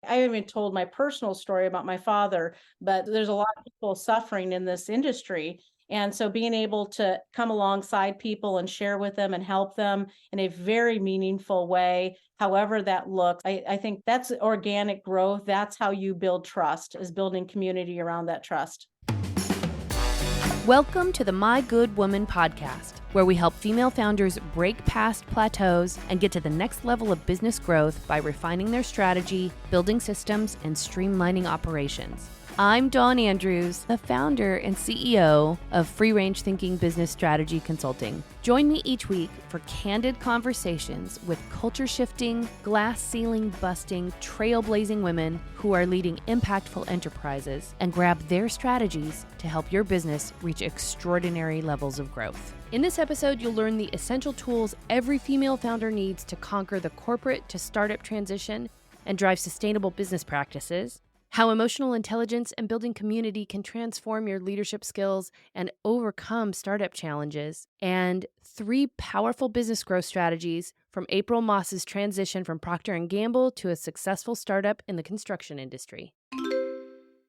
I even told my personal story about my father, but there's a lot of people suffering in this industry. And so being able to come alongside people and share with them and help them in a very meaningful way, however that looks, I think that's organic growth. That's how you build trust, is building community around that trust. Welcome to the My Good Woman podcast, where we help female founders break past plateaus and get to the next level of business growth by refining their strategy, building systems, and streamlining operations. I'm Dawn Andrews, the founder and CEO of Free Range Thinking Business Strategy Consulting. Join me each week for candid conversations with culture-shifting, glass-ceiling-busting, trailblazing women who are leading impactful enterprises and grab their strategies to help your business reach extraordinary levels of growth. In this episode, you'll learn the essential tools every female founder needs to conquer the corporate to startup transition and drive sustainable business practices, how emotional intelligence and building community can transform your leadership skills and overcome startup challenges, and 3 powerful business growth strategies from April Moss's transition from Procter Gamble to a successful startup in the construction industry.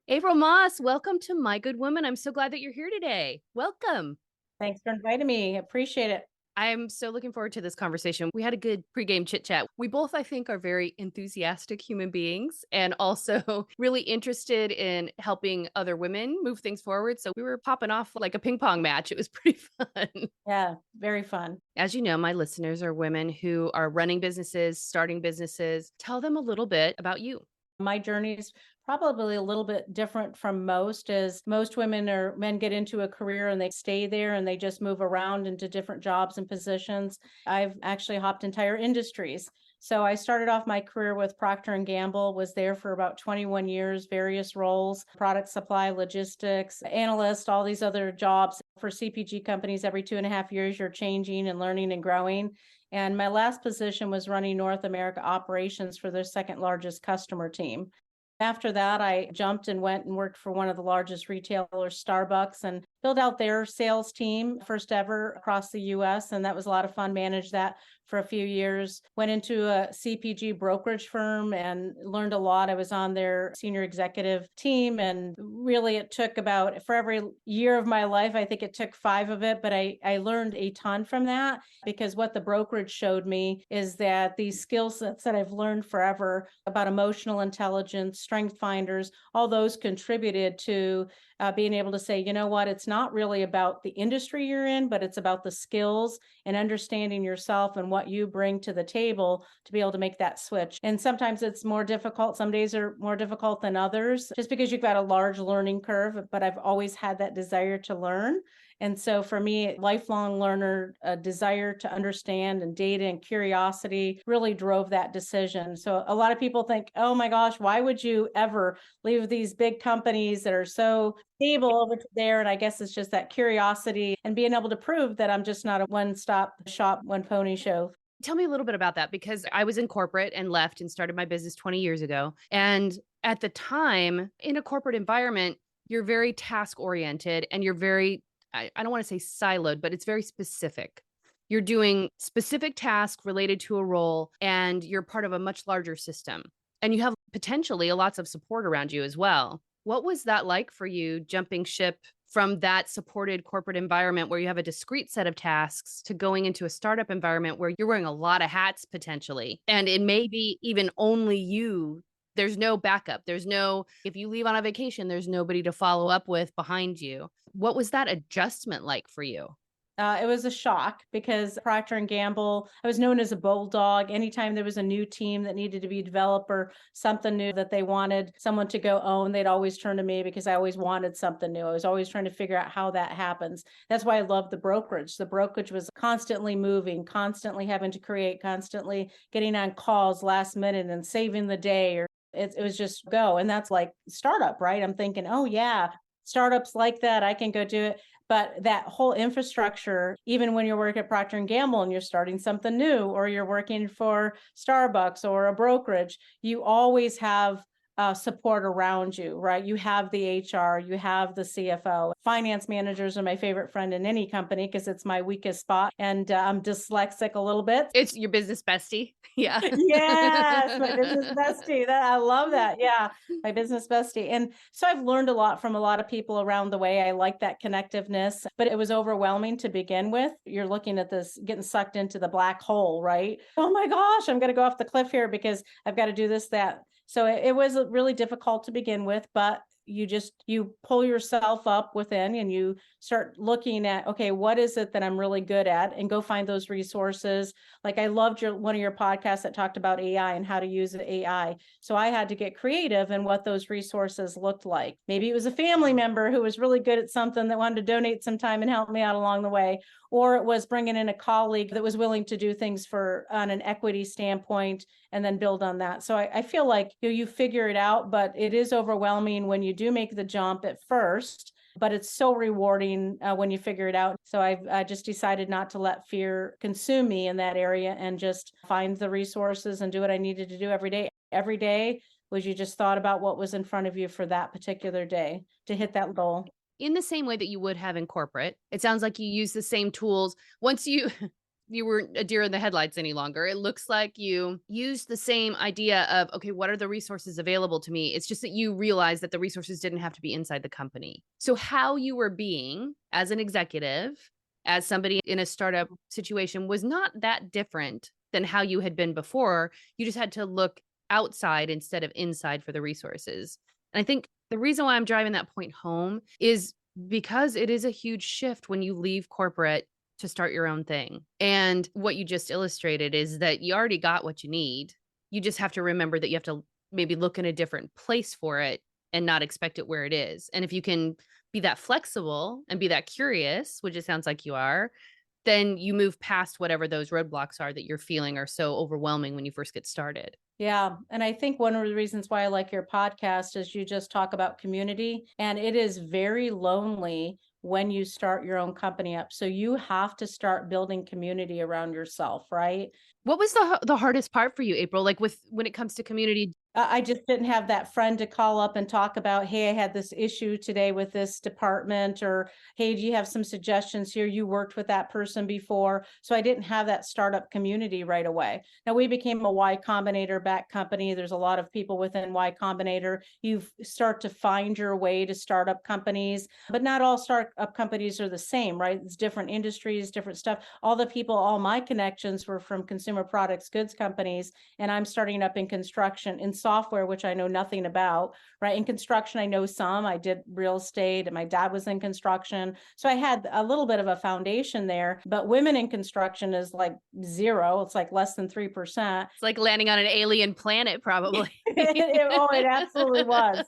April Moss, welcome to My Good Woman. I'm so glad that you're here today. Welcome. Thanks for inviting me. Appreciate it. I'm so looking forward to this conversation. We had a good pregame chit chat. We both, I think, are very enthusiastic human beings and also really interested in helping other women move things forward. So we were popping off like a ping pong match. It was pretty fun. Yeah, very fun. As you know, my listeners are women who are running businesses, starting businesses. Tell them a little bit about you. My journey is probably a little bit different from most, as most women or men get into a career and they stay there and they just move around into different jobs and positions. I've actually hopped entire industries. So I started off my career with Procter Gamble, was there for about 21 years, various roles, product supply, logistics, analyst, all these other jobs. For CPG companies, every 2.5 years, you're changing and learning and growing. And my last position was running North America operations for their second largest customer team. After that, I jumped and went and worked for one of the largest retailers, Starbucks, and built out their sales team, first ever across the US. And that was a lot of fun, managed that for a few years. Went into a CPG brokerage firm and learned a lot. I was on their senior executive team. And really, it took about, for every year of my life, I think it took 5 of it, but I learned a ton from that, because what the brokerage showed me is that these skill sets that I've learned forever about emotional intelligence, strength finders, all those contributed to being able to say, you know what, it's not really about the industry you're in, but it's about the skills and understanding yourself and what you bring to the table to be able to make that switch. And sometimes it's more difficult. Some days are more difficult than others, just because you've got a large learning curve, but I've always had that desire to learn. And so for me, lifelong learner, a desire to understand, and data and curiosity really drove that decision. So a lot of people think, oh my gosh, why would you ever leave these big companies that are so stable over to there? And I guess it's just that curiosity and being able to prove that I'm just not a one-stop shop, one pony show. Tell me a little bit about that, because I was in corporate and left and started my business 20 years ago. And at the time, in a corporate environment, you're very task oriented and you're very, I don't want to say siloed, but it's very specific. You're doing specific tasks related to a role and you're part of a much larger system. And you have potentially lots of support around you as well. What was that like for you, jumping ship from that supported corporate environment where you have a discrete set of tasks to going into a startup environment where you're wearing a lot of hats potentially, and it may be even only you? There's no backup. There's no, if you leave on a vacation, there's nobody to follow up with behind you. What was that adjustment like for you? It was a shock, because Procter and Gamble, I was known as a bulldog. Anytime there was a new team that needed to be developed or something new that they wanted someone to go own, they'd always turn to me, because I always wanted something new. I was always trying to figure out how that happens. That's why I loved the brokerage. The brokerage was constantly moving, constantly having to create, constantly getting on calls last minute and saving the day, or it was just go. And that's like startup, right? I'm thinking, oh yeah, startups like that, I can go do it. But that whole infrastructure, even when you're working at Procter and Gamble and you're starting something new, or you're working for Starbucks or a brokerage, you always have support around you, right? You have the HR, you have the CFO. Finance managers are my favorite friend in any company because it's my weakest spot. And I'm dyslexic a little bit. It's your business bestie. Yeah. Yes, my business bestie. I love that. Yeah, my business bestie. And so I've learned a lot from a lot of people around the way. I like that connectiveness, but it was overwhelming to begin with. You're looking at this getting sucked into the black hole, right? Oh my gosh, I'm going to go off the cliff here because I've got to do this, that. So it was really difficult to begin with, but you pull yourself up within and you start looking at, okay, what is it that I'm really good at, and go find those resources. Like I loved one of your podcasts that talked about AI and how to use AI. So I had to get creative in what those resources looked like. Maybe it was a family member who was really good at something that wanted to donate some time and help me out along the way, or it was bringing in a colleague that was willing to do things on an equity standpoint and then build on that. So I feel like you figure it out, but it is overwhelming when you do make the jump at first, but it's so rewarding when you figure it out. So I just decided not to let fear consume me in that area and just find the resources and do what I needed to do every day. Every day was you just thought about what was in front of you for that particular day to hit that goal. In the same way that you would have in corporate, it sounds like you use the same tools. Once you you weren't a deer in the headlights any longer, it looks like you used the same idea of, okay, what are the resources available to me? It's just that you realized that the resources didn't have to be inside the company. So how you were being as an executive, as somebody in a startup situation, was not that different than how you had been before. You just had to look outside instead of inside for the resources. And I think the reason why I'm driving that point home is because it is a huge shift when you leave corporate to start your own thing. And what you just illustrated is that you already got what you need. You just have to remember that you have to maybe look in a different place for it and not expect it where it is. And if you can be that flexible and be that curious, which it sounds like you are, then you move past whatever those roadblocks are that you're feeling are so overwhelming when you first get started. Yeah. And I think one of the reasons why I like your podcast is you just talk about community, and it is very lonely when you start your own company up. So you have to start building community around yourself, right? What was the hardest part for you, April? Like when it comes to community? I just didn't have that friend to call up and talk about, hey, I had this issue today with this department, or hey, do you have some suggestions here? You worked with that person before. So I didn't have that startup community right away. Now we became a Y Combinator backed company. There's a lot of people within Y Combinator. You start to find your way to startup companies, but not all startup companies are the same, right? It's different industries, different stuff. All my connections were from consumer products, goods companies, and I'm starting up in construction, in software, which I know nothing about, right? In construction, I know some. I did real estate and my dad was in construction. So I had a little bit of a foundation there, but women in construction is like zero. It's like less than 3%. It's like landing on an alien planet, probably. It absolutely was.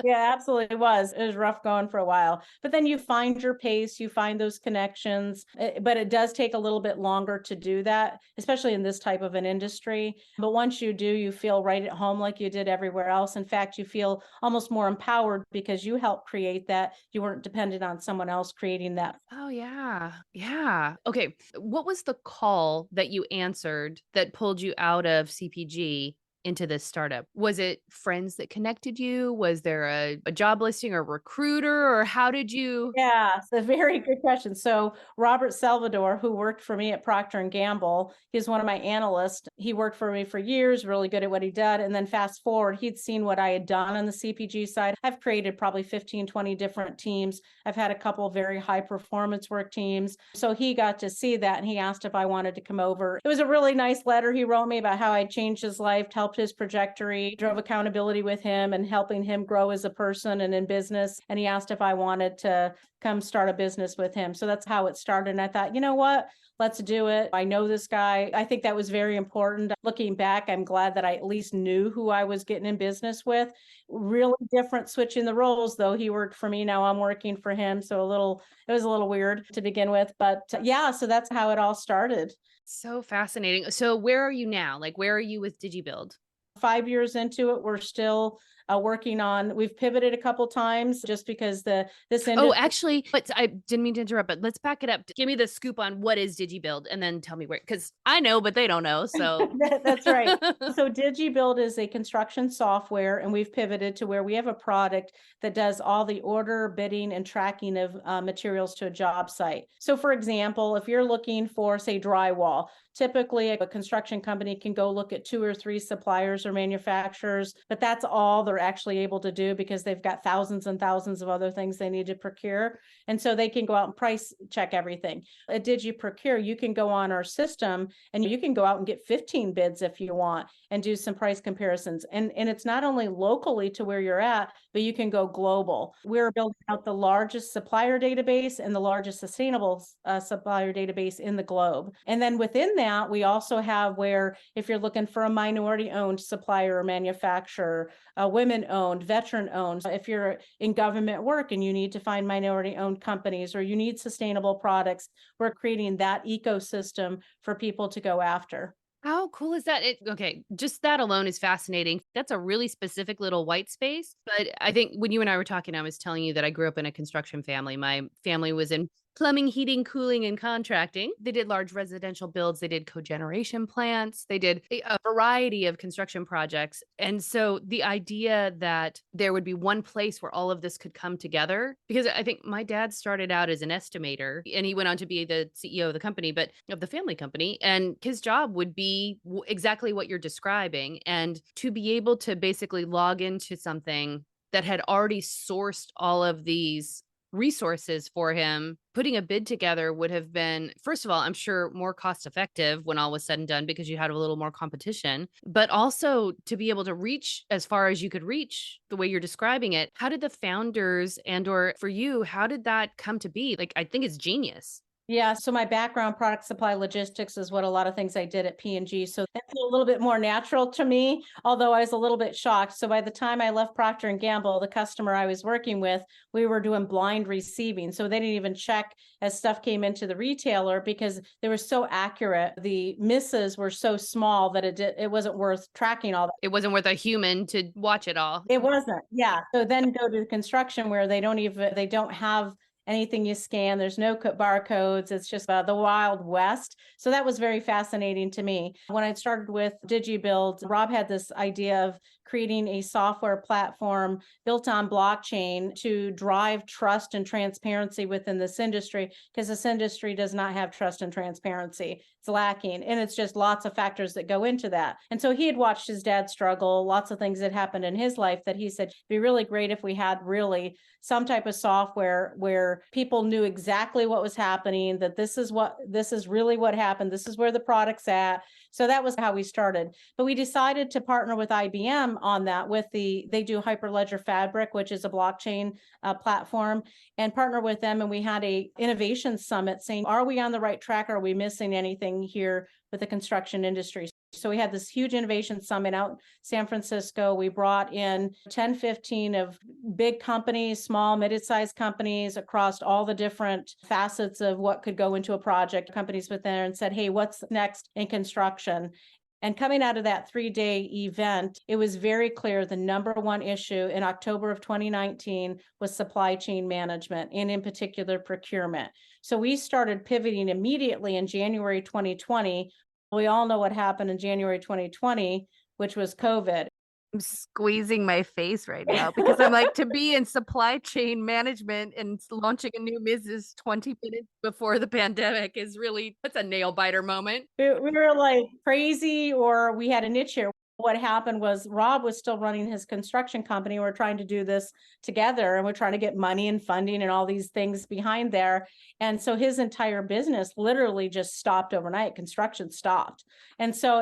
Yeah, absolutely was. It was rough going for a while, but then you find your pace, you find those connections, but it does take a little bit longer to do that, especially in this type of an industry. But once you do, you feel right at home like you did everywhere else. In fact, you feel almost more empowered because you helped create that. You weren't dependent on someone else creating that. Oh, yeah. Yeah. Okay. What was the call that you answered that pulled you out of CPG into this startup? Was it friends that connected you? Was there a job listing or recruiter, or how did you? Yeah, it's a very good question. So Robert Salvador, who worked for me at Procter Gamble, he's one of my analysts. He worked for me for years, really good at what he did. And then fast forward, he'd seen what I had done on the CPG side. I've created probably 15, 20 different teams. I've had a couple of very high performance work teams. So he got to see that and he asked if I wanted to come over. It was a really nice letter he wrote me about how I changed his life, helped his trajectory, drove accountability with him and helping him grow as a person and in business. And he asked if I wanted to come start a business with him. So that's how it started. And I thought, you know what? Let's do it. I know this guy. I think that was very important. Looking back, I'm glad that I at least knew who I was getting in business with. Really different switching the roles, though. He worked for me. Now I'm working for him. So it was a little weird to begin with. But yeah, so that's how it all started. So fascinating. So where are you now? Like, where are you with DigiBuild? 5 years into it, we're still we've pivoted a couple times just because this Oh, industry. actually, but I didn't mean to interrupt, but let's back it up. Give me the scoop on what is DigiBuild and then tell me where, because I know, but they don't know. So That's right. So DigiBuild is a construction software, and we've pivoted to where we have a product that does all the order, bidding, and tracking of materials to a job site. So for example, if you're looking for, say, drywall, typically a construction company can go look at 2 or 3 suppliers or manufacturers, but that's all they're actually able to do because they've got thousands and thousands of other things they need to procure. And so they can go out and price check everything. At DigiProcure, you can go on our system and you can go out and get 15 bids if you want and do some price comparisons. And it's not only locally to where you're at, but you can go global. We're building out the largest supplier database and the largest sustainable supplier database in the globe. And then within that, we also have where if you're looking for a minority owned supplier or manufacturer, women owned, veteran owned, if you're in government work and you need to find minority owned companies or you need sustainable products, we're creating that ecosystem for people to go after. how cool is that? Okay, just that alone is fascinating. That's a really specific little white space. But I think when you and I were talking, I was telling you that I grew up in a construction family. My family was in plumbing, heating, cooling, and contracting. They did large residential builds, they did cogeneration plants, they did a variety of construction projects. And so the idea that there would be one place where all of this could come together, because I think my dad started out as an estimator and he went on to be the CEO of the company, but of the family company. And his job would be exactly what you're describing. And to be able to basically log into something that had already sourced all of these resources for him, putting a bid together would have been, first of all, I'm sure more cost effective when all was said and done because you had a little more competition, but also to be able to reach as far as you could reach the way you're describing it. How did the founders and or for you, how did that come to be? Like, I think it's genius. Yeah, so my background, product supply logistics, is what a lot of things I did at P&G. So that's a little bit more natural to me, although I was a little bit shocked. So by the time I left Procter and Gamble, the customer I was working with, we were doing blind receiving. So they didn't even check as stuff came into the retailer because they were so accurate. The misses were so small that it wasn't worth tracking all that. It wasn't worth a human to watch it all. It wasn't. Yeah. So then go to the construction where they don't have anything you scan. There's no barcodes. It's just the Wild West. So that was very fascinating to me. When I started with DigiBuild, Rob had this idea of creating a software platform built on blockchain to drive trust and transparency within this industry, because this industry does not have trust and transparency. It's lacking. And it's just lots of factors that go into that. And so he had watched his dad struggle, lots of things that happened in his life that he said, it'd be really great if we had really some type of software where people knew exactly what was happening, that this is really what happened. This is where the product's at. So that was how we started. But we decided to partner with IBM on that they do Hyperledger Fabric, which is a blockchain platform, and partner with them. And we had a innovation summit saying, are we on the right track? Are we missing anything here with the construction industry? So we had this huge innovation summit out in San Francisco. We brought in 10, 15 of big companies, small, mid-sized companies across all the different facets of what could go into a project, companies within there, and said, hey, what's next in construction? And coming out of that 3-day event, it was very clear the number one issue in October of 2019 was supply chain management, and in particular procurement. So we started pivoting immediately in January 2020. We all know what happened in January 2020, which was COVID. I'm squeezing my face right now because I'm like, to be in supply chain management and launching a new business 20 minutes before the pandemic is really, that's a nail biter moment. We were like crazy, or we had a niche here. What happened was Rob was still running his construction company. We're trying to do this together, and we're trying to get money and funding and all these things behind there. And so his entire business literally just stopped overnight. Construction stopped. And so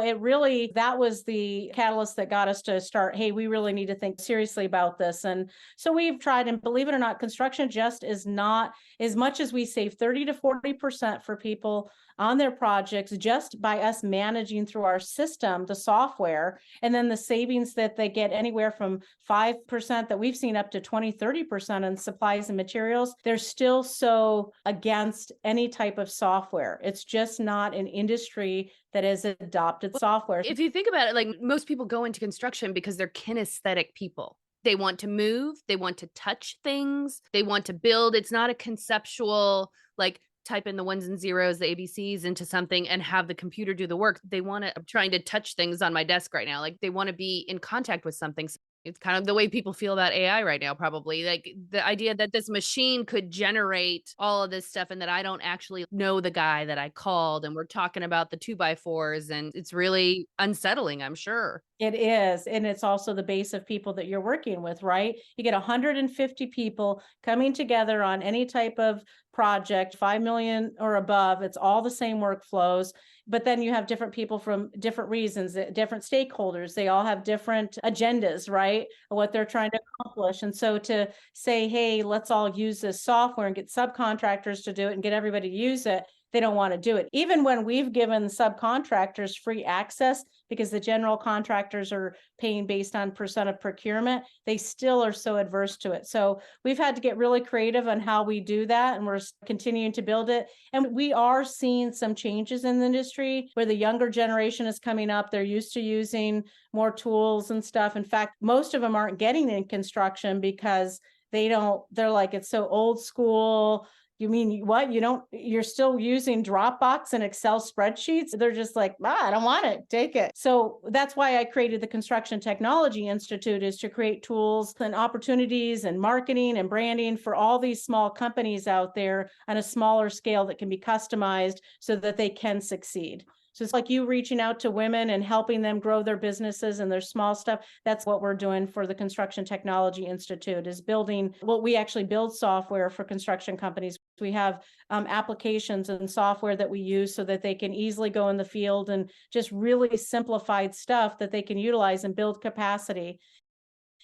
that was the catalyst that got us to start, hey, we really need to think seriously about this. And so we've tried, and believe it or not, construction just is not, as much as we save 30 to 40% for people on their projects just by us managing through our system, the software, and then the savings that they get anywhere from 5% that we've seen up to 20, 30% on supplies and materials. They're still so against any type of software. It's just not an industry that has adopted software. If you think about it, like most people go into construction because they're kinesthetic people. They want to move, they want to touch things, they want to build. It's not a conceptual, like, type in the ones and zeros, the ABCs into something and have the computer do the work. They wanna I'm trying to touch things on my desk right now. Like, they wanna be in contact with something. It's kind of the way people feel about AI right now, probably. Like, the idea that this machine could generate all of this stuff and that I don't actually know the guy that I called, and we're talking about the 2 by 4s, and it's really unsettling, I'm sure. It is, and it's also the base of people that you're working with, right? You get 150 people coming together on any type of project, 5 million or above. It's all the same workflows, but then you have different people from different reasons, different stakeholders. They all have different agendas, right? What they're trying to accomplish. And so to say, hey, let's all use this software and get subcontractors to do it and get everybody to use it, they don't want to do it. Even when we've given subcontractors free access because the general contractors are paying based on percent of procurement, they still are so adverse to it. So we've had to get really creative on how we do that, and we're continuing to build it. And we are seeing some changes in the industry where the younger generation is coming up. They're used to using more tools and stuff. In fact, most of them aren't getting in construction because they're like, it's so old school. You mean what? You're still using Dropbox and Excel spreadsheets? They're just like, I don't want it. Take it. So that's why I created the Construction Technology Institute, is to create tools and opportunities and marketing and branding for all these small companies out there on a smaller scale that can be customized so that they can succeed. So it's like you reaching out to women and helping them grow their businesses and their small stuff. That's what we're doing for the Construction Technology Institute, is building we actually build software for construction companies. We have applications and software that we use so that they can easily go in the field, and just really simplified stuff that they can utilize and build capacity.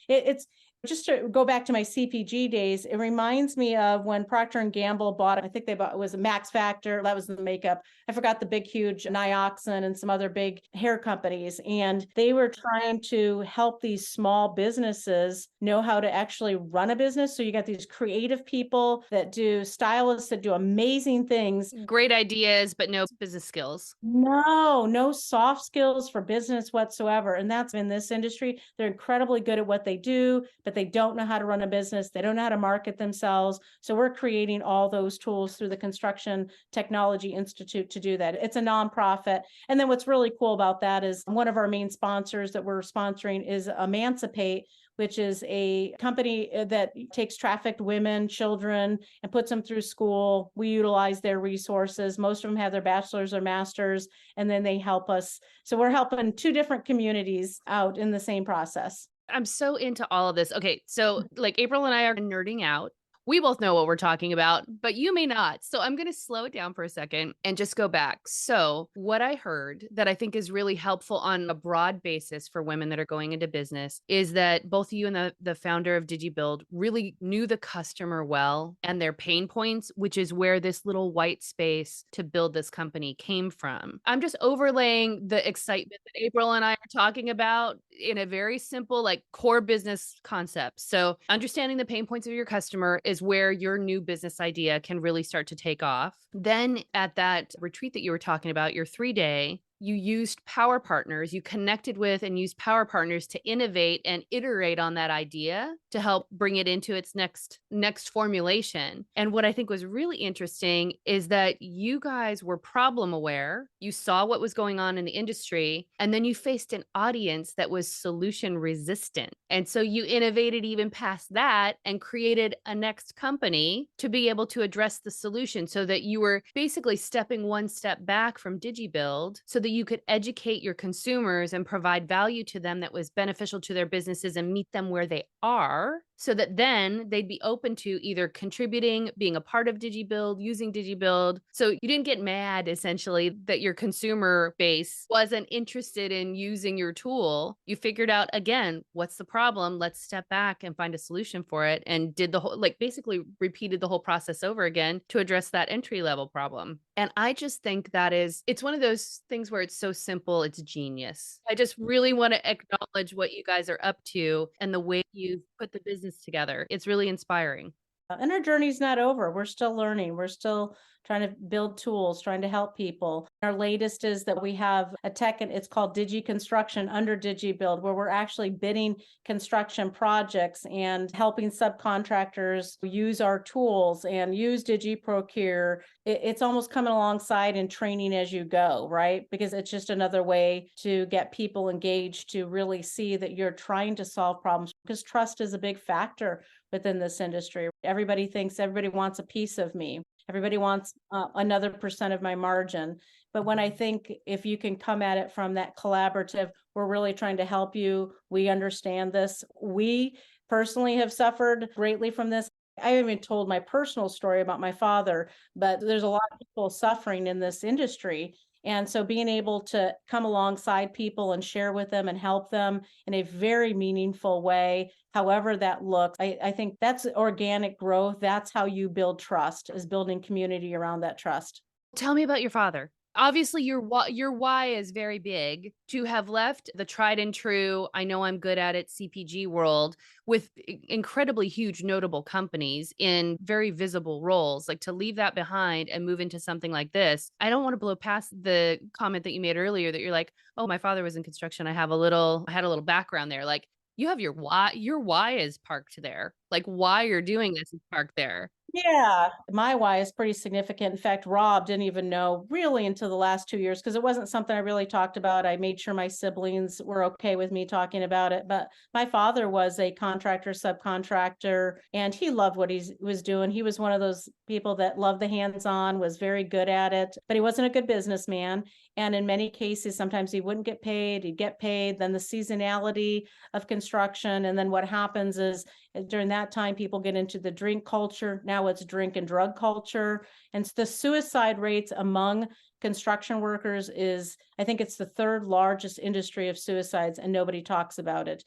It's just to go back to my CPG days, it reminds me of when Procter and Gamble bought, I think they bought, it was a Max Factor, that was the makeup. I forgot the big, huge Nioxin and some other big hair companies. And they were trying to help these small businesses know how to actually run a business. So you got these creative people that do, stylists that do amazing things. Great ideas, but no business skills. No soft skills for business whatsoever. And that's in this industry. They're incredibly good at what they do, but they don't know how to run a business. They don't know how to market themselves. So we're creating all those tools through the Construction Technology Institute to do that. It's a nonprofit. And then what's really cool about that is one of our main sponsors that we're sponsoring is Emancipate, which is a company that takes trafficked women, children, and puts them through school. We utilize their resources. Most of them have their bachelor's or master's, and then they help us. So we're helping 2 different communities out in the same process. I'm so into all of this. Okay, so, like, April and I are nerding out. We both know what we're talking about, but you may not. So I'm going to slow it down for a second and just go back. So, what I heard that I think is really helpful on a broad basis for women that are going into business is that both you and the founder of DigiBuild really knew the customer well and their pain points, which is where this little white space to build this company came from. I'm just overlaying the excitement that April and I are talking about in a very simple, like, core business concept. So, understanding the pain points of your customer is where your new business idea can really start to take off. Then at that retreat that you were talking about, your 3-day, you used power partners, you connected with and used power partners to innovate and iterate on that idea to help bring it into its next formulation. And what I think was really interesting is that you guys were problem aware, you saw what was going on in the industry, and then you faced an audience that was solution resistant. And so you innovated even past that and created a next company to be able to address the solution, so that you were basically stepping one step back from DigiBuild so that you could educate your consumers and provide value to them that was beneficial to their businesses and meet them where they are, so that then they'd be open to either contributing, being a part of DigiBuild, using DigiBuild. So you didn't get mad, essentially, that your consumer base wasn't interested in using your tool. You figured out, again, what's the problem? Let's step back and find a solution for it, and did the whole, like, basically repeated the whole process over again to address that entry level problem. And I just think it's one of those things where it's so simple, it's genius. I just really want to acknowledge what you guys are up to and the way you've put the business together. It's really inspiring. And our journey's not over. We're still learning. We're still trying to build tools, trying to help people. Our latest is that we have a tech, and it's called Construction under DigiBuild, where we're actually bidding construction projects and helping subcontractors use our tools and use DigiProcure. It's almost coming alongside and training as you go, right? Because it's just another way to get people engaged to really see that you're trying to solve problems, because trust is a big factor within this industry. Everybody thinks everybody wants a piece of me. Everybody wants another percent of my margin. But when I think if you can come at it from that collaborative, we're really trying to help you. We understand this. We personally have suffered greatly from this. I haven't even told my personal story about my father, but there's a lot of people suffering in this industry. And so being able to come alongside people and share with them and help them in a very meaningful way, however that looks, I think that's organic growth. That's how you build trust, is building community around that trust. Tell me about your father. Obviously, your why is very big. To have left the tried and true, I know I'm good at it CPG world with incredibly huge notable companies in very visible roles, like to leave that behind and move into something like this. I don't want to blow past the comment that you made earlier that you're like, "Oh, my father was in construction. I had a little background there." Like, you have your why is parked there. Like, why you're doing this is parked there. Yeah, my why is pretty significant. In fact, Rob didn't even know really until the last 2 years, because it wasn't something I really talked about. I made sure my siblings were okay with me talking about it. But my father was a contractor, subcontractor, and he loved what he was doing. He was one of those people that loved the hands-on, was very good at it, but he wasn't a good businessman. And in many cases, sometimes he wouldn't get paid, he'd get paid, then the seasonality of construction. And then what happens is during that time, people get into the drink culture. Now it's drink and drug culture. And the suicide rates among construction workers is, I think it's the third largest industry of suicides, and nobody talks about it.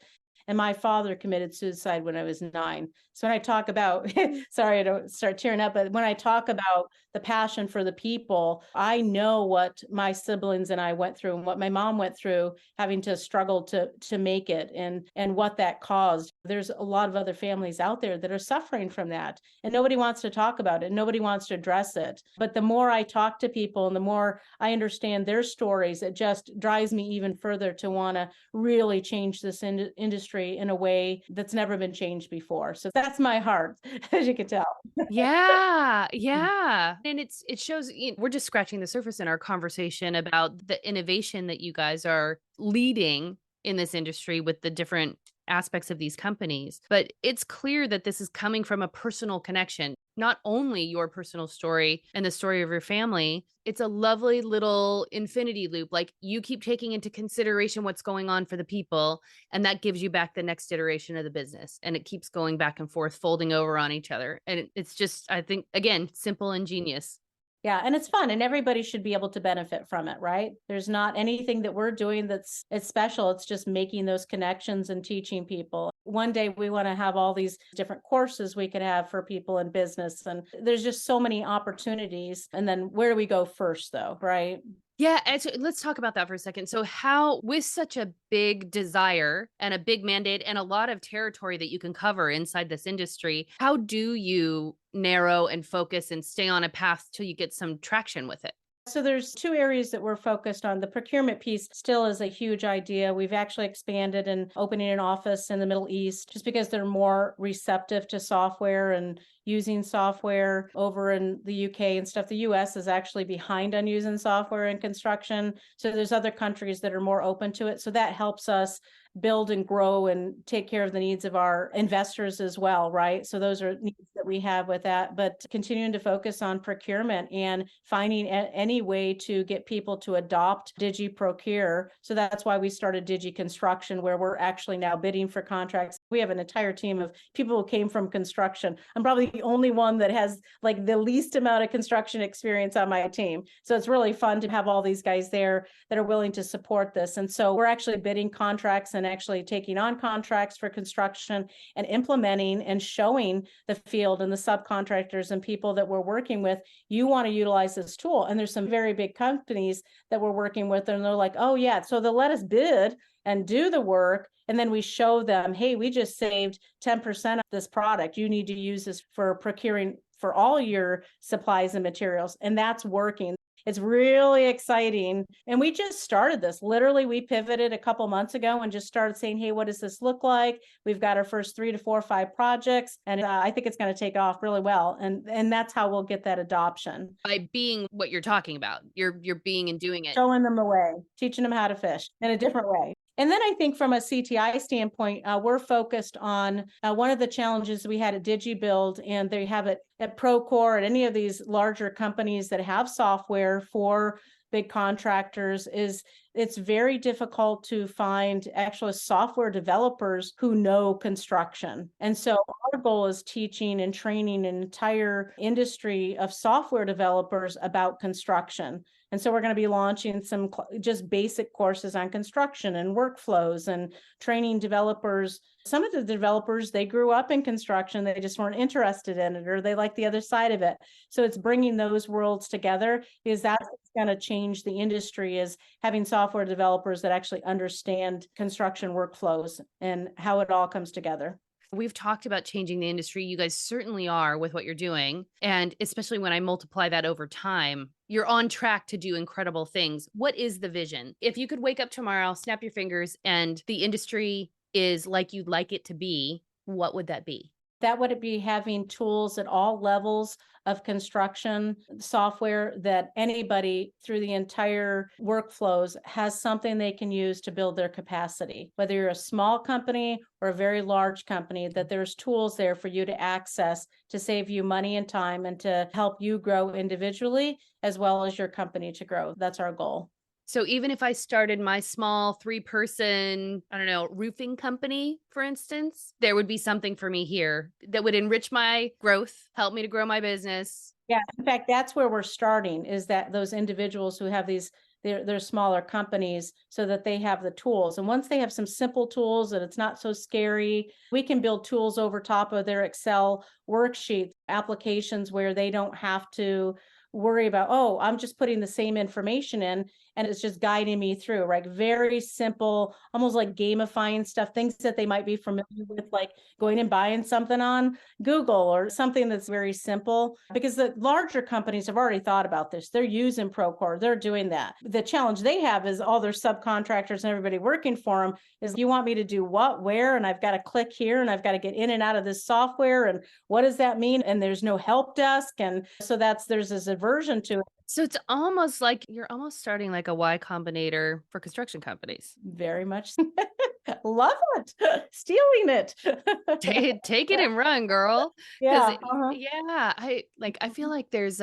And my father committed suicide when I was 9. So when I talk about, sorry, I don't start tearing up, but when I talk about the passion for the people, I know what my siblings and I went through and what my mom went through, having to struggle to make it, and what that caused. There's a lot of other families out there that are suffering from that, and nobody wants to talk about it. Nobody wants to address it. But the more I talk to people and the more I understand their stories, it just drives me even further to want to really change this industry in a way that's never been changed before. So that's my heart, as you can tell. Yeah, yeah. And it shows we're just scratching the surface in our conversation about the innovation that you guys are leading in this industry with the different aspects of these companies. But it's clear that this is coming from a personal connection, not only your personal story and the story of your family. It's a lovely little infinity loop. Like, you keep taking into consideration what's going on for the people, and that gives you back the next iteration of the business. And it keeps going back and forth, folding over on each other. And it's just, I think, again, simple and genius. Yeah, and it's fun, and everybody should be able to benefit from it, right? There's not anything that we're doing it's special. It's just making those connections and teaching people. One day we want to have all these different courses we could have for people in business, and there's just so many opportunities. And then where do we go first, though, right? Yeah, actually, let's talk about that for a second. So, how, with such a big desire and a big mandate and a lot of territory that you can cover inside this industry, how do you narrow and focus and stay on a path till you get some traction with it? So there's 2 areas that we're focused on. The procurement piece still is a huge idea. We've actually expanded and opening an office in the Middle East just because they're more receptive to software and using software. Over in the UK and stuff, the US is actually behind on using software in construction. So there's other countries that are more open to it. So that helps us build and grow and take care of the needs of our investors as well, right? So those are needs that we have with that, but continuing to focus on procurement and finding any way to get people to adopt DigiProcure. So that's why we started Construction, where we're actually now bidding for contracts. We have an entire team of people who came from construction. I'm probably the only one that has like the least amount of construction experience on my team. So it's really fun to have all these guys there that are willing to support this. And so we're actually bidding contracts and actually taking on contracts for construction and implementing and showing the field and the subcontractors and people that we're working with, you want to utilize this tool. And there's some very big companies that we're working with, and they're like, oh yeah, so they'll let us bid and do the work. And then we show them, hey, we just saved 10% of this product. You need to use this for procuring for all your supplies and materials. And that's working. It's really exciting. And we just started this. Literally, we pivoted a couple months ago and just started saying, hey, what does this look like? We've got our first 3 to 4 or 5 projects. And I think it's going to take off really well. And that's how we'll get that adoption. By being what you're talking about, you're being and doing it. Showing them the way, teaching them how to fish in a different way. And then I think from a CTI standpoint, we're focused on one of the challenges we had at DigiBuild, and they have it at Procore, at any of these larger companies that have software for big contractors, is it's very difficult to find actual software developers who know construction. And so our goal is teaching and training an entire industry of software developers about construction. And so we're going to be launching some just basic courses on construction and workflows and training developers. Some of the developers, they grew up in construction, they just weren't interested in it, or they like the other side of it. So it's bringing those worlds together, because that's what's going to change the industry, is having software developers that actually understand construction workflows and how it all comes together. We've talked about changing the industry. You guys certainly are with what you're doing. And especially when I multiply that over time, you're on track to do incredible things. What is the vision? If you could wake up tomorrow, snap your fingers, and the industry is like you'd like it to be, what would that be? That would be having tools at all levels of construction software that anybody through the entire workflows has something they can use to build their capacity. Whether you're a small company or a very large company, that there's tools there for you to access to save you money and time and to help you grow individually as well as your company to grow. That's our goal. So even if I started my small 3-person, I don't know, roofing company, for instance, there would be something for me here that would enrich my growth, help me to grow my business. Yeah, in fact, that's where we're starting, is that those individuals who have these, they're smaller companies, so that they have the tools. And once they have some simple tools and it's not so scary, we can build tools over top of their Excel worksheet applications where they don't have to worry about, oh, I'm just putting the same information in and it's just guiding me through, right? Very simple, almost like gamifying stuff, things that they might be familiar with, like going and buying something on Google or something that's very simple, because the larger companies have already thought about this. They're using Procore, they're doing that. The challenge they have is all their subcontractors and everybody working for them is, you want me to do what, where, and I've got to click here and I've got to get in and out of this software. And what does that mean? And there's no help desk. And so there's this aversion to it. So it's almost like you're almost starting like a Y Combinator for construction companies. Very much. Love it. Stealing it. Take it and run, girl. Yeah. Yeah. I feel like there's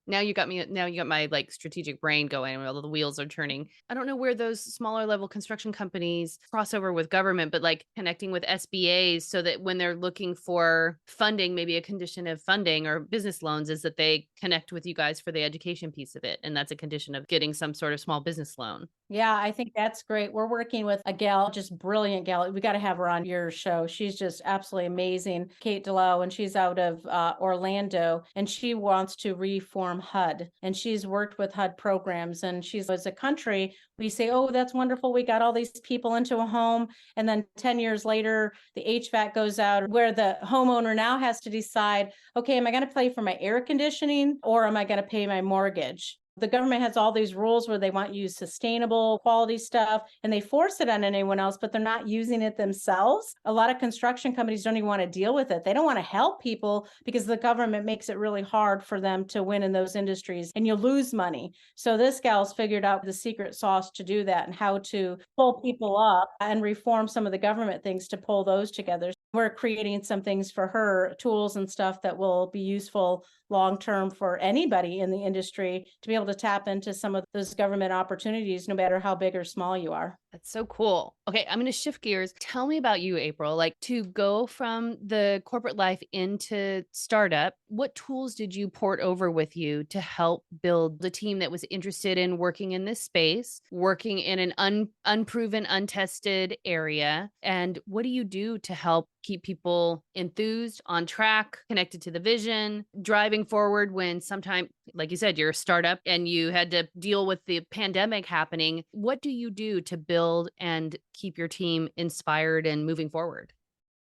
now you got my like strategic brain going while the wheels are turning. I don't know where those smaller level construction companies cross over with government, but like connecting with SBAs so that when they're looking for funding, maybe a condition of funding or business loans is that they connect with you guys for the education piece of it. And that's a condition of getting some sort of small business loan. Yeah, I think that's great. We're working with a gal, just brilliant gal. We got to have her on your show. She's just absolutely amazing, Kate DeLow, and she's out of Orlando, and she wants to reform HUD. And she's worked with HUD programs, and she's, as a country, we say, oh, that's wonderful. We got all these people into a home. And then 10 years later, the HVAC goes out, where the homeowner now has to decide, okay, am I going to pay for my air conditioning or am I going to pay my mortgage? The government has all these rules where they want you sustainable quality stuff and they force it on anyone else, but they're not using it themselves. A lot of construction companies don't even want to deal with it. They don't want to help people because the government makes it really hard for them to win in those industries and you lose money. So this gal's figured out the secret sauce to do that and how to pull people up and reform some of the government things to pull those together. We're creating some things for her, tools and stuff that will be useful long-term for anybody in the industry to be able to tap into some of those government opportunities, no matter how big or small you are. That's so cool. Okay, I'm going to shift gears. Tell me about you, April. Like, to go from the corporate life into startup, what tools did you port over with you to help build the team that was interested in working in this space, working in an unproven, untested area? And what do you do to help keep people enthused, on track, connected to the vision, driving forward when sometimes Like you said, you're a startup and you had to deal with the pandemic happening. What do you do to build and keep your team inspired and moving forward?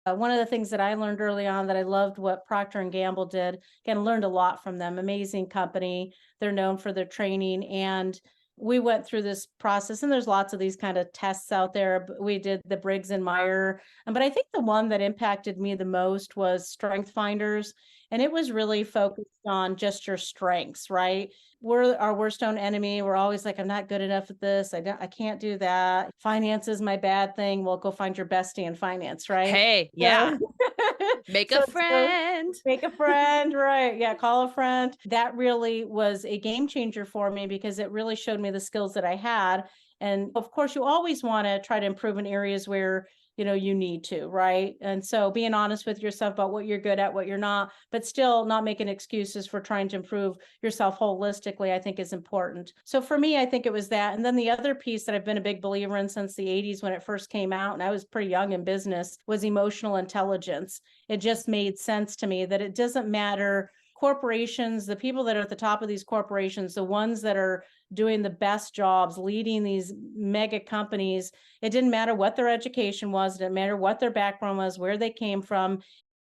One of the things that I learned early on that I loved what Procter and Gamble did, again, learned a lot from them. Amazing company. They're known for their training. And we went through this process, and there's lots of these kind of tests out there. We did the Briggs and Meyer. But I think the one that impacted me the most was Strength Finders. And it was really focused on just your strengths, right? We're our worst own enemy. We're always like, I'm not good enough at this. I can't do that. Finance is my bad thing. Well, go find your bestie in finance, right? Hey, yeah, So, make a so friend. make a friend, right? Yeah, call a friend. That really was a game changer for me because it really showed me the skills that I had. And of course, you always want to try to improve in areas where you need to, right? And so being honest with yourself about what you're good at, what you're not, but still not making excuses for trying to improve yourself holistically, I think is important. So for me, I think it was that. And then the other piece that I've been a big believer in since the 80s when it first came out, and I was pretty young in business, was emotional intelligence. It just made sense to me that it doesn't matter corporations, the people that are at the top of these corporations, the ones that are doing the best jobs, leading these mega companies, it didn't matter what their education was, it didn't matter what their background was, where they came from.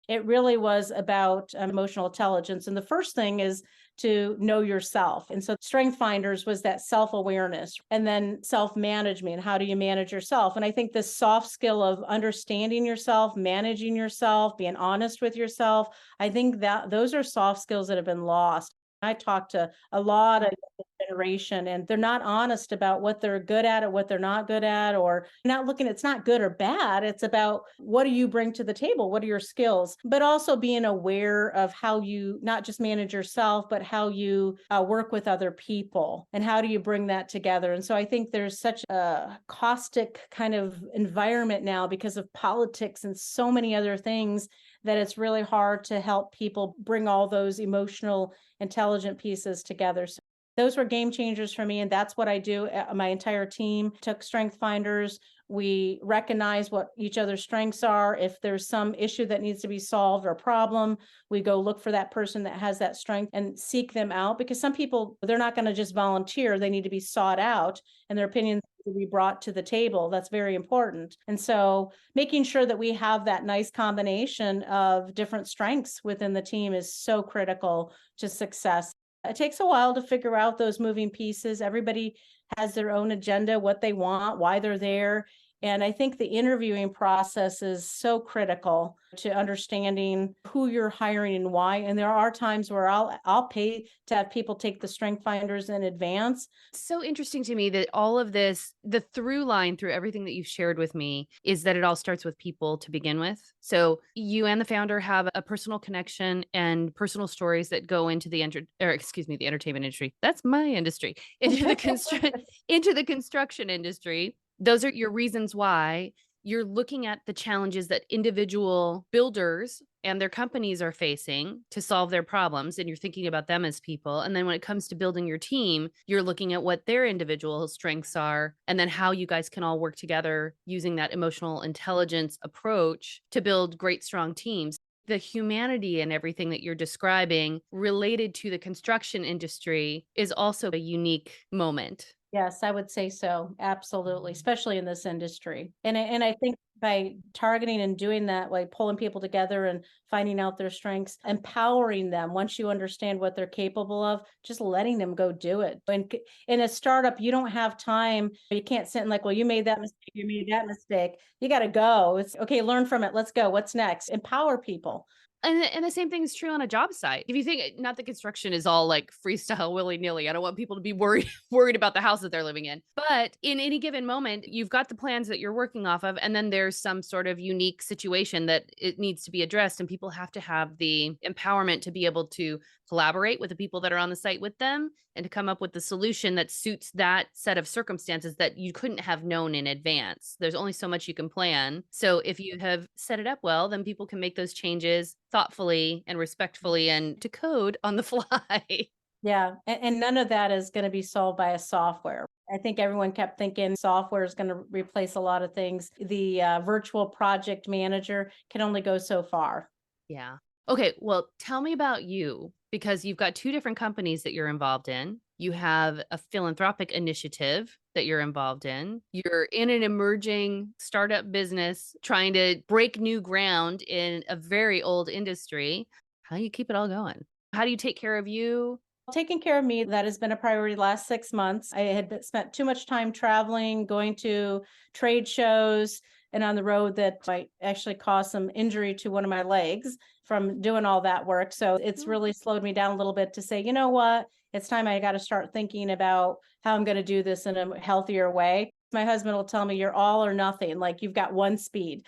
It really was about emotional intelligence. And the first thing is to know yourself. And so Strength Finders was that self-awareness, and then self-management. How do you manage yourself? And I think this soft skill of understanding yourself, managing yourself, being honest with yourself, I think that those are soft skills that have been lost. I talk to a lot of generation, and they're not honest about what they're good at or what they're not good at, or not looking, it's not good or bad. It's about what do you bring to the table? What are your skills? But also being aware of how you not just manage yourself, but how you work with other people and how do you bring that together. And so I think there's such a caustic kind of environment now because of politics and so many other things that it's really hard to help people bring all those emotional, intelligent pieces together. So those were game changers for me. And that's what I do. My entire team took Strength Finders. We recognize what each other's strengths are. If there's some issue that needs to be solved or problem, we go look for that person that has that strength and seek them out, because some people, they're not going to just volunteer. They need to be sought out and their opinions to be brought to the table. That's very important. And so making sure that we have that nice combination of different strengths within the team is so critical to success. It takes a while to figure out those moving pieces. Everybody has their own agenda, what they want, why they're there. And I think the interviewing process is so critical to understanding who you're hiring and why. And there are times where I'll pay to have people take the Strength Finders in advance. So interesting to me that all of this, the through line through everything that you've shared with me is that it all starts with people to begin with. So you and the founder have a personal connection and personal stories that go into the the entertainment industry. That's my industry. Into into the construction industry. Those are your reasons why you're looking at the challenges that individual builders and their companies are facing to solve their problems. And you're thinking about them as people. And then when it comes to building your team, you're looking at what their individual strengths are and then how you guys can all work together using that emotional intelligence approach to build great, strong teams. The humanity and everything that you're describing related to the construction industry is also a unique moment. Yes, I would say so. Absolutely, especially in this industry. And I think by targeting and doing that, like pulling people together and finding out their strengths, empowering them once you understand what they're capable of, just letting them go do it. And in a startup, you don't have time. You can't sit and like, well, you made that mistake, you made that mistake. You got to go. It's okay, learn from it. Let's go. What's next? Empower people. And the same thing is true on a job site. If you think not that construction is all like freestyle willy-nilly. I don't want people to be worried worried about the house that they're living in. But in any given moment, you've got the plans that you're working off of, and then there's some sort of unique situation that it needs to be addressed. And people have to have the empowerment to be able to collaborate with the people that are on the site with them and to come up with the solution that suits that set of circumstances that you couldn't have known in advance. There's only so much you can plan. So if you have set it up well, then people can make those changes thoughtfully and respectfully and to code on the fly. Yeah, and none of that is going to be solved by a software. I think everyone kept thinking software is going to replace a lot of things. The virtual project manager can only go so far. Yeah. Okay, well, tell me about you because you've got two different companies that you're involved in. You have a philanthropic initiative that you're involved in. You're in an emerging startup business trying to break new ground in a very old industry. How do you keep it all going? How do you take care of you? Taking care of me, that has been a priority the last 6 months. I had spent too much time traveling, going to trade shows and on the road that might actually cause some injury to one of my legs from doing all that work. So it's really slowed me down a little bit to say, you know what? It's time I got to start thinking about how I'm going to do this in a healthier way. My husband will tell me you're all or nothing, like you've got one speed.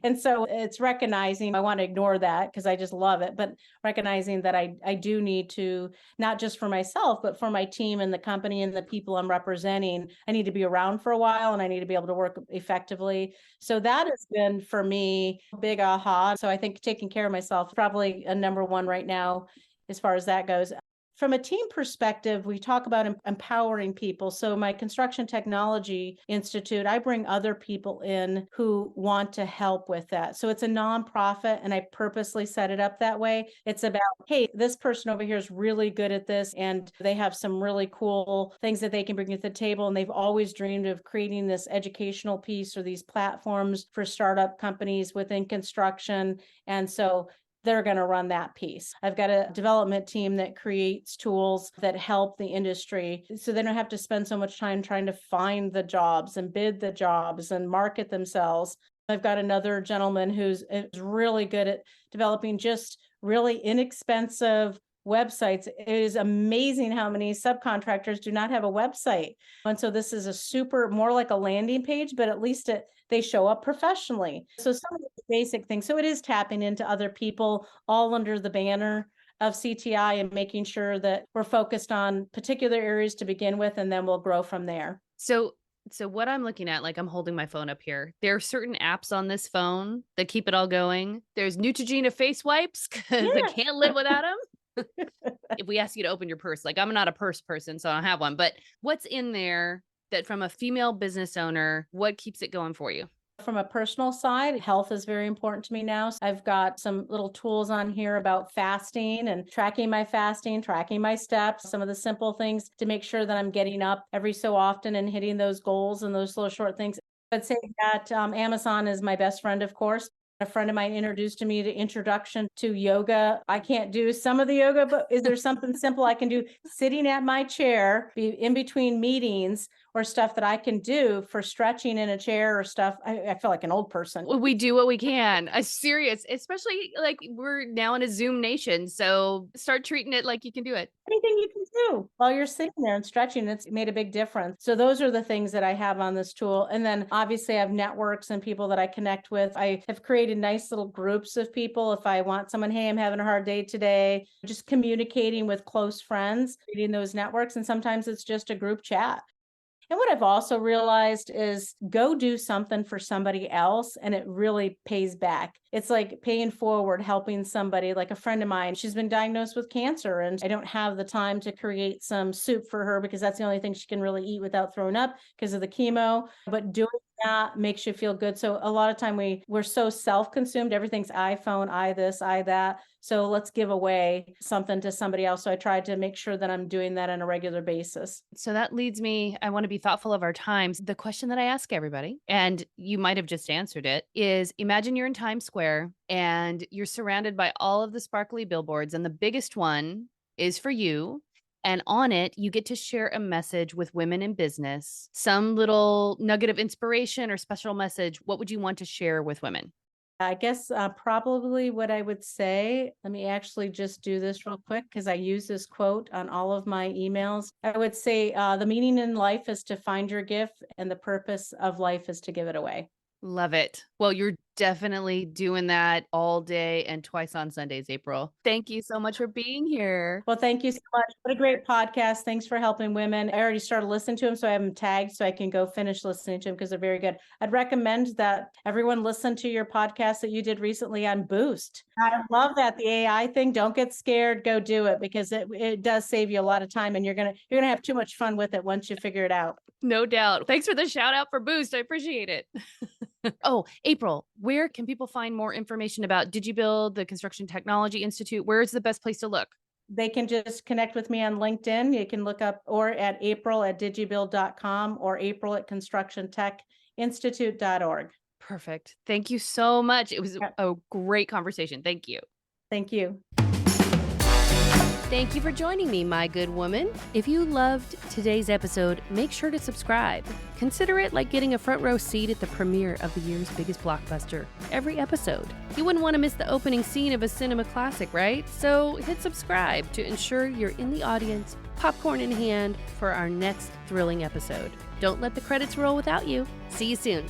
And so it's recognizing I want to ignore that because I just love it, but recognizing that I do need to, not just for myself, but for my team and the company and the people I'm representing. I need to be around for a while and I need to be able to work effectively. So that has been for me a big aha. So I think taking care of myself is probably a number one right now as far as that goes. From a team perspective, we talk about empowering people. So my Construction Technology Institute, I bring other people in who want to help with that. So it's a nonprofit and I purposely set it up that way. It's about, hey, this person over here is really good at this and they have some really cool things that they can bring to the table. And they've always dreamed of creating this educational piece or these platforms for startup companies within construction. And so they're going to run that piece. I've got a development team that creates tools that help the industry so they don't have to spend so much time trying to find the jobs and bid the jobs and market themselves. I've got another gentleman who's really good at developing just really inexpensive websites. It is amazing how many subcontractors do not have a website. And so this is a super, more like a landing page, but at least they show up professionally. So some of the basic things. So it is tapping into other people all under the banner of CTI and making sure that we're focused on particular areas to begin with, and then we'll grow from there. So what I'm looking at, like I'm holding my phone up here. There are certain apps on this phone that keep it all going. There's Neutrogena face wipes because I Yeah. can't live without them. If we ask you to open your purse, like I'm not a purse person, so I don't have one, but what's in there that from a female business owner, what keeps it going for you? From a personal side, health is very important to me now. So I've got some little tools on here about fasting and tracking my fasting, tracking my steps, some of the simple things to make sure that I'm getting up every so often and hitting those goals and those little short things. I'd say that Amazon is my best friend, of course. A friend of mine introduced me to introduction to yoga. I can't do some of the yoga, but is there something simple I can do sitting at my chair, be in between meetings or stuff that I can do for stretching in a chair or stuff? I feel like an old person. We do what we can. I'm serious, especially like we're now in a Zoom nation. So start treating it like you can do it. Anything you can do while you're sitting there and stretching, it's made a big difference. So those are the things that I have on this tool. And then obviously I have networks and people that I connect with. I have created nice little groups of people. If I want someone, hey, I'm having a hard day today, just communicating with close friends, creating those networks. And sometimes it's just a group chat. And what I've also realized is go do something for somebody else and it really pays back. It's like paying forward, helping somebody, like a friend of mine. She's been diagnosed with cancer and I don't have the time to create some soup for her because that's the only thing she can really eat without throwing up because of the chemo. But doing that makes you feel good. So a lot of time we're so self-consumed. Everything's iPhone, I this, I that. So let's give away something to somebody else. So I tried to make sure that I'm doing that on a regular basis. So that leads me, I want to be thoughtful of our times. The question that I ask everybody, and you might have just answered it, is imagine you're in Times Square and you're surrounded by all of the sparkly billboards, and the biggest one is for you. And on it, you get to share a message with women in business, some little nugget of inspiration or special message. What would you want to share with women? I guess probably what I would say, let me actually just do this real quick because I use this quote on all of my emails. I would say the meaning in life is to find your gift and the purpose of life is to give it away. Love it. Well, you're definitely doing that all day and twice on Sundays, April. Thank you so much for being here. Well, thank you so much. What a great podcast. Thanks for helping women. I already started listening to them, so I have them tagged so I can go finish listening to them because they're very good. I'd recommend that everyone listen to your podcast that you did recently on Boost. I love that. The AI thing. Don't get scared. Go do it because it does save you a lot of time and you're gonna have too much fun with it once you figure it out. No doubt. Thanks for the shout out for Boost. I appreciate it. Oh, April, where can people find more information about DigiBuild, the Construction Technology Institute? Where is the best place to look? They can just connect with me on LinkedIn. You can look up or at April@digibuild.com or April@constructiontechinstitute.org. Perfect. Thank you so much. It was Yeah. a great conversation. Thank you. Thank you. Thank you for joining me, my good woman. If you loved today's episode, make sure to subscribe. Consider it like getting a front row seat at the premiere of the year's biggest blockbuster every episode. You wouldn't want to miss the opening scene of a cinema classic, right? So hit subscribe to ensure you're in the audience, popcorn in hand, for our next thrilling episode. Don't let the credits roll without you. See you soon.